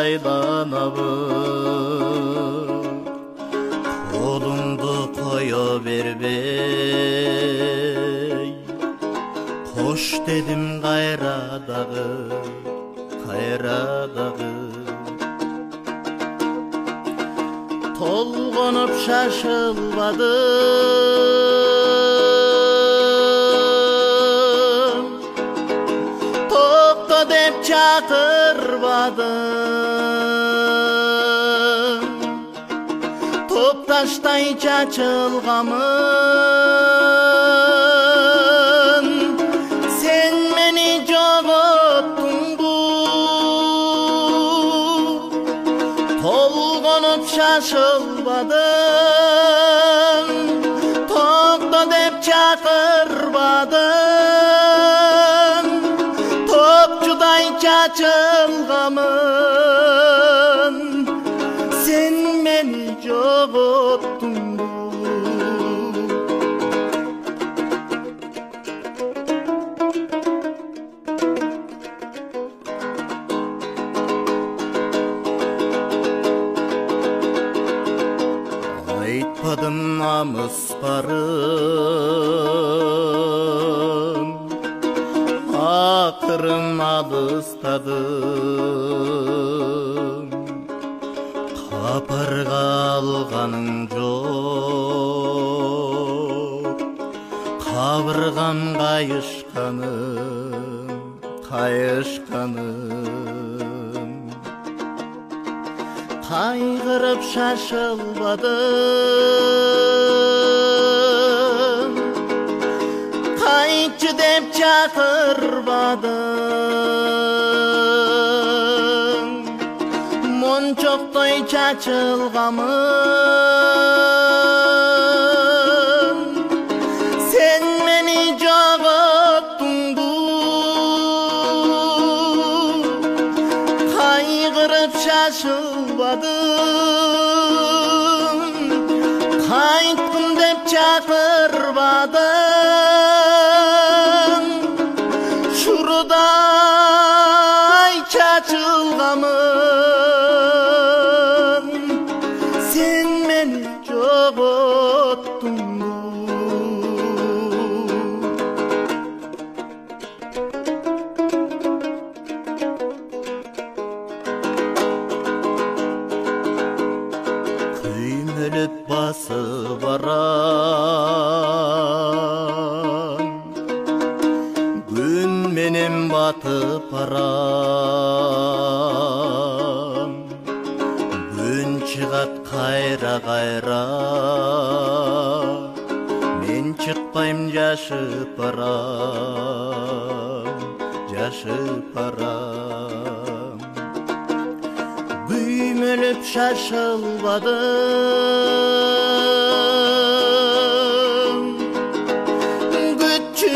айланабыз, қолыңды қоя бербей, қош дедім қайрадағы, қайрадағы. Толғанып шашылбадым, тоқта деп чақырбадым, топташтай чачылғамын, сен мені жоғыттың бұл. Толғанып шашылбадым, тоқта деп чақырбадым, топчудай чачылғамын, сен мені жоғыттың айтпадым намыс барын, ақырын адыстадым. Қапырға алғаның жоқ, қабырғам қайышқаным, қайышқаным. Қайғырып шашылбадым, қайтшы деп чақырбадым, моншоқтай чачылғамын, сен мені жоғыттың бұл. Қайғырып шашылбадым, қайттым деп чақырбадым, шурудай чачылғамын, сен мені жоғыттың Күймеліп басы барам, күн менен батып барам, күн чыгат қайра-қайра, мен чықпайым жашып барам, жашып барам. Күймеліп шашылбадым, күтчү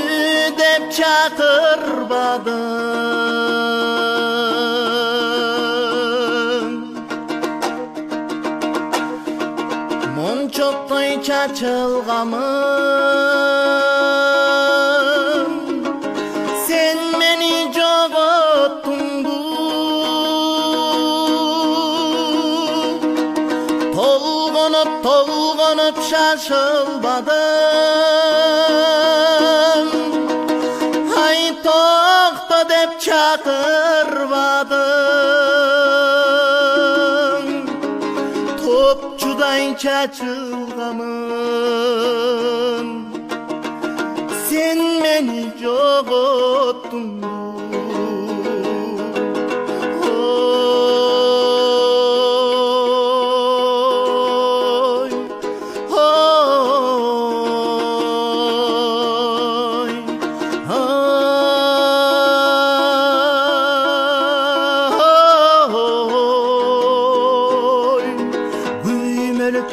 деп чақырбадым, моншоқтай чачылғамын, сен мені жоғыттың бұл. Толғанып шашылбадым, ай тоқта деп чақырбадым, топчудай чачылғамын, сен мені жоғыттың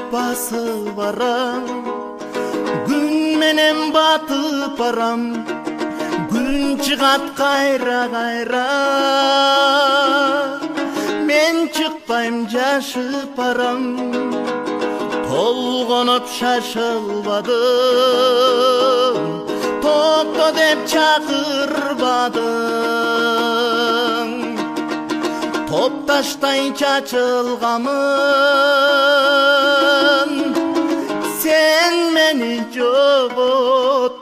басы барам, күн менен батып барам, күн чыгат қайра-қайра, мен чықпайым жашып барам. Толғанып шашылбадым, тоқта деп чақырбадым, топ таштай чачылганмын. Sen meni жогот